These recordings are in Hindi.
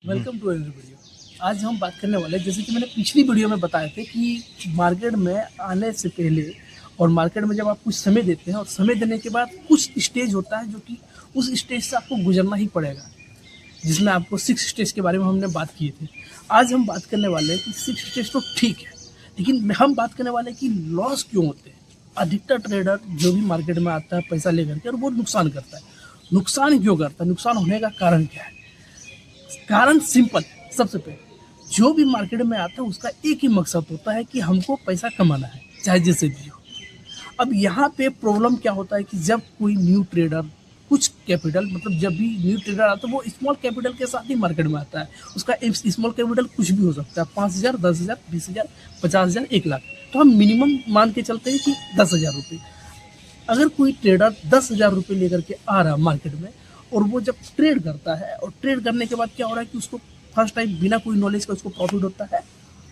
Welcome to another video. आज हम बात करने वाले हैं, जैसे कि मैंने पिछली वीडियो में बताए थे कि मार्केट में आने से पहले और मार्केट में जब आप कुछ समय देते हैं और समय देने के बाद कुछ स्टेज होता है जो कि उस स्टेज से आपको गुजरना ही पड़ेगा, जिसमें आपको 6 स्टेज के बारे में हमने बात की थी। आज हम बात करने वाले हैं कि 6 स्टेज तो ठीक है, लेकिन हम बात करने वाले हैं कि लॉस क्यों होते हैं। अधिकतर ट्रेडर जो भी मार्केट में आता है पैसा लेकर के और वो नुकसान करता है। नुकसान क्यों करता है, नुकसान होने का कारण क्या है? कारण सिंपल है। सबसे पहले जो भी मार्केट में आता है उसका एक ही मकसद होता है कि हमको पैसा कमाना है, चाहे जैसे भी हो। अब यहाँ पे प्रॉब्लम क्या होता है कि जब कोई न्यू ट्रेडर कुछ कैपिटल, मतलब जब भी न्यू ट्रेडर आता है वो स्मॉल कैपिटल के साथ ही मार्केट में आता है। उसका स्मॉल कैपिटल कुछ भी हो सकता है, 5,000, 10,000, 20,000, 50,000, 1 लाख। तो हम मिनिमम मान के चलते हैं कि 10,000 रुपये। अगर कोई ट्रेडर 10,000 रुपये लेकर के आ रहा है मार्केट में और वो जब ट्रेड करता है और ट्रेड करने के बाद क्या हो रहा है कि उसको फर्स्ट टाइम बिना कोई नॉलेज का उसको प्रॉफिट होता है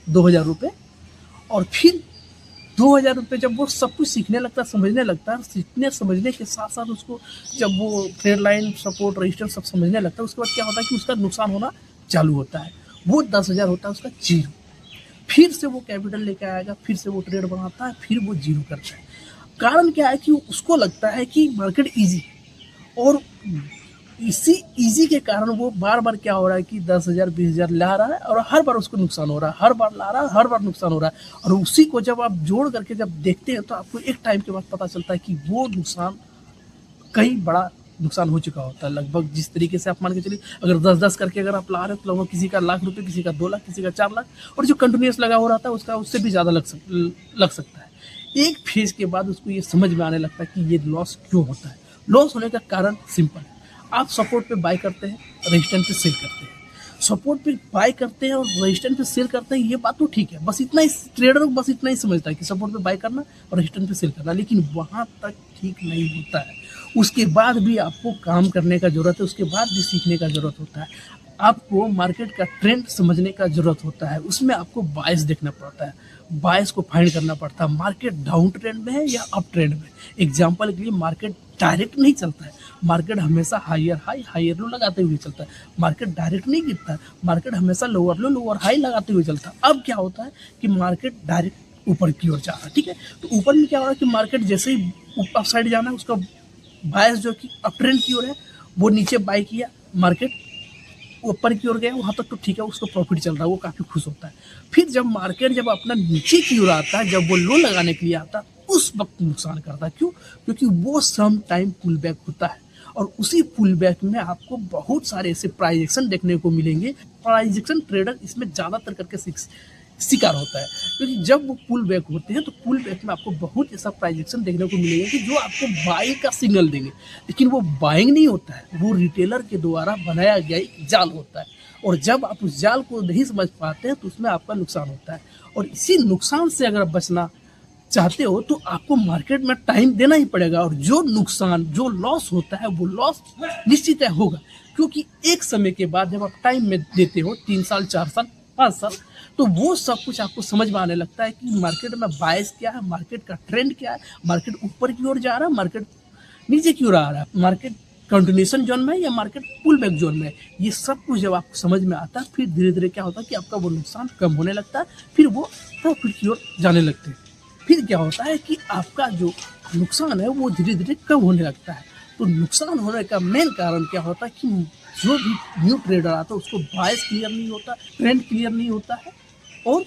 2,000 रुपये। और फिर 2,000 रुपये जब वो सब कुछ सीखने लगता है, समझने लगता है, सीखने समझने के साथ साथ उसको जब वो ट्रेड लाइन, सपोर्ट, रेजिस्टेंस सब समझने लगता है, उसके बाद क्या होता है कि उसका नुकसान होना चालू होता है। वो 10,000 होता है उसका जीरो। फिर से वो कैपिटल लेकर आएगा, फिर से वो ट्रेड बनाता है, फिर वो जीरो करता है। कारण क्या है कि उसको लगता है कि मार्केट ईजी है और इसी इजी के कारण वो बार बार क्या हो रहा है कि 10,000, 20,000 ला रहा है और हर बार उसको नुकसान हो रहा है, हर बार ला रहा है, हर बार नुकसान हो रहा है। और उसी को जब आप जोड़ करके जब देखते हैं तो आपको एक टाइम के बाद पता चलता है कि वो नुकसान कई बड़ा नुकसान हो चुका होता है। लगभग जिस तरीके से आप मान के चलिए, अगर 10-10 करके अगर आप ला रहे हो तो लगभग किसी का लाख रुपये, किसी का 2 लाख, किसी का 4 लाख, और जो कंटिन्यूस लगा हो रहा था उसका उससे भी ज़्यादा लग सकता है। एक फेज के बाद उसको ये समझ में आने लगता है कि ये लॉस क्यों होता है। लॉस होने का कारण सिंपल है। आप सपोर्ट पे बाय करते हैं, रेजिस्टेंस पे सेल करते हैं। सपोर्ट पे बाय करते हैं और रेजिस्टेंस पे सेल करते हैं, ये बात तो ठीक है। बस इतना ही ट्रेडर बस इतना ही समझता है कि सपोर्ट पे बाय करना और रेजिस्टेंस पे सेल करना, लेकिन वहाँ तक ठीक नहीं होता है। उसके बाद भी आपको काम करने का ज़रूरत है, उसके बाद भी सीखने का ज़रूरत होता है। आपको मार्केट का ट्रेंड समझने का ज़रूरत होता है, उसमें आपको बायस देखना पड़ता है, बायस को फाइंड करना पड़ता है। मार्केट डाउन ट्रेंड में है या अप ट्रेंड में। एग्जाम्पल के लिए मार्केट डायरेक्ट नहीं चलता है, मार्केट हमेशा हायर हाई हायर लो लगाते हुए चलता है। मार्केट डायरेक्ट नहीं गिरता है, मार्केट हमेशा लोअर लो लोअर हाई लगाते हुए चलता है। अब क्या होता है कि मार्केट डायरेक्ट ऊपर की ओर जा रहा है, ठीक है। तो ऊपर में क्या हो रहा है कि मार्केट जैसे ही अप साइड जाना है, उसका बायस जो कि अप ट्रेंड की ओर है, वो नीचे बाय किया, मार्केट ऊपर की ओर गया, वहाँ तक तो ठीक है, उसको प्रॉफिट चल रहा है, वो काफ़ी खुश होता है। फिर जब मार्केट जब अपना नीचे की ओर आता है, जब वो लो लगाने के लिए आता है, उस वक्त नुकसान करता है। क्यों? क्योंकि वो सम टाइम पुल बैक होता है और उसी पुल बैक में आपको बहुत सारे ऐसे प्राइस एक्शन देखने को मिलेंगे। प्राइस एक्शन ट्रेडर इसमें ज़्यादातर करके शिकार होता है, क्योंकि जब वो पुल बैक होते हैं तो पुल बैक में आपको बहुत ऐसा प्राइस एक्शन देखने को मिलेगा कि जो आपको बाइंग का सिग्नल देंगे, लेकिन वो बाइंग नहीं होता है, वो रिटेलर के द्वारा बनाया गया एक जाल होता है। और जब आप उस जाल को नहीं समझ पाते हैं तो उसमें आपका नुकसान होता है। और इसी नुकसान से अगर बचना चाहते हो तो आपको मार्केट में टाइम देना ही पड़ेगा। और जो नुकसान, जो लॉस होता है, वो लॉस निश्चित होगा, क्योंकि एक समय के बाद जब आप टाइम में देते हो, 3 साल, 4 साल, 5 साल, तो वो सब कुछ आपको समझ में आने लगता है कि मार्केट में बायस क्या है, मार्केट का ट्रेंड क्या है, मार्केट ऊपर की ओर जा रहा है, मार्केट नीचे की ओर आ रहा है, मार्केट कंटिन्यूएशन जोन में है या मार्केट पुल बैक जोन में है। ये सब कुछ जब आपको समझ में आता है, फिर धीरे धीरे क्या होता है कि आपका वो नुकसान कम होने लगता है, फिर वो प्रॉफिट की ओर जाने लगते हैं। फिर क्या होता है कि आपका जो नुकसान है वो धीरे धीरे कम होने लगता है। तो नुकसान होने का मेन कारण क्या होता है कि जो भी न्यू ट्रेडर आता है उसको बायस क्लियर नहीं होता, ट्रेंड क्लियर नहीं होता है, और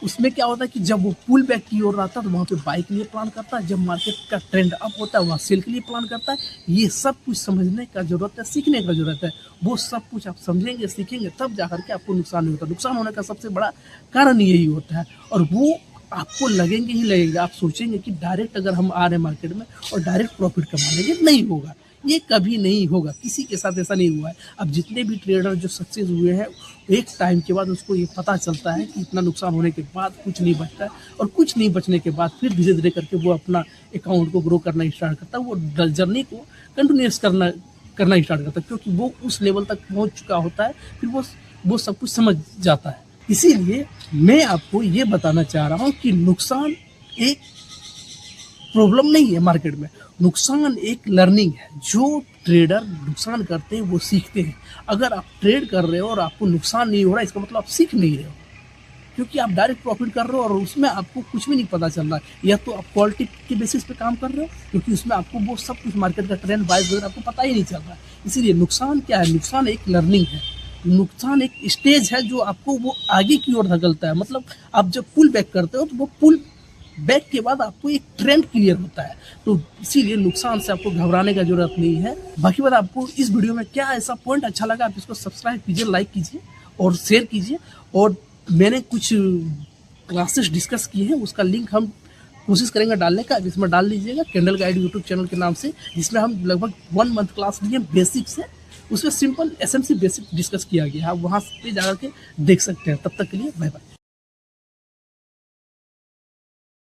उसमें क्या होता है कि जब वो पुल बैक की ओर आता है तो वहाँ पे बाई के लिए प्लान करता है, जब मार्केट का ट्रेंड अप होता है वहाँ सेल के लिए प्लान करता है। ये सब कुछ समझने का ज़रूरत है, सीखने का ज़रूरत है। वो सब कुछ आप समझेंगे, सीखेंगे, तब जा करके आपको नुकसान नहीं होता। नुकसान होने का सबसे बड़ा कारण यही होता है, और वो आपको लगेंगे ही लगेंगे। आप सोचेंगे कि डायरेक्ट अगर हम आ रहे हैं मार्केट में और डायरेक्ट प्रॉफिट कमा लेंगे, नहीं होगा, ये कभी नहीं होगा, किसी के साथ ऐसा नहीं हुआ है। अब जितने भी ट्रेडर जो सक्सेस हुए हैं, एक टाइम के बाद उसको ये पता चलता है कि इतना नुकसान होने के बाद कुछ नहीं बचता है, और कुछ नहीं बचने के बाद फिर धीरे धीरे करके वो अपना अकाउंट को ग्रो करना स्टार्ट करता है, वो जर्नी को कंटिन्यूस करना स्टार्ट करता है, क्योंकि वो उस लेवल तक पहुँच चुका होता है, फिर वो सब कुछ समझ जाता है। इसीलिए मैं आपको ये बताना चाह रहा हूँ कि नुकसान एक प्रॉब्लम नहीं है मार्केट में, नुकसान एक लर्निंग है। जो ट्रेडर नुकसान करते हैं वो सीखते हैं। अगर आप ट्रेड कर रहे हो और आपको नुकसान नहीं हो रहा है, इसका मतलब आप सीख नहीं रहे हो, क्योंकि आप डायरेक्ट प्रॉफिट कर रहे हो और उसमें आपको कुछ भी नहीं पता चल रहा है। या तो आप क्वालिटी के बेसिस पे काम कर रहे हो, क्योंकि उसमें आपको वो सब कुछ मार्केट का ट्रेंड वाइज वगैरह आपको पता ही नहीं चल रहा है। इसीलिए नुकसान क्या है, नुकसान एक लर्निंग है, नुकसान एक स्टेज है जो आपको वो आगे की ओर धकेलता है। मतलब आप जब पुल बैक करते हो तो वो पुल बैक के बाद आपको एक ट्रेंड क्लियर होता है। तो इसीलिए नुकसान से आपको घबराने का जरूरत नहीं है। बाकी बात, आपको इस वीडियो में क्या ऐसा पॉइंट अच्छा लगा, आप इसको सब्सक्राइब कीजिए, लाइक कीजिए और शेयर कीजिए। और मैंने कुछ क्लासेस डिस्कस किए हैं, उसका लिंक हम कोशिश करेंगे डालने का, जिसमें डाल लीजिएगा कैंडल गाइड यूट्यूब चैनल के नाम से, जिसमें हम लगभग 1 मंथ क्लास लिए बेसिक से। उसमें सिंपल एसएमसी बेसिक डिस्कस किया गया है, आप वहाँ पे जाकर के देख सकते हैं। तब तक के लिए बाय बाय।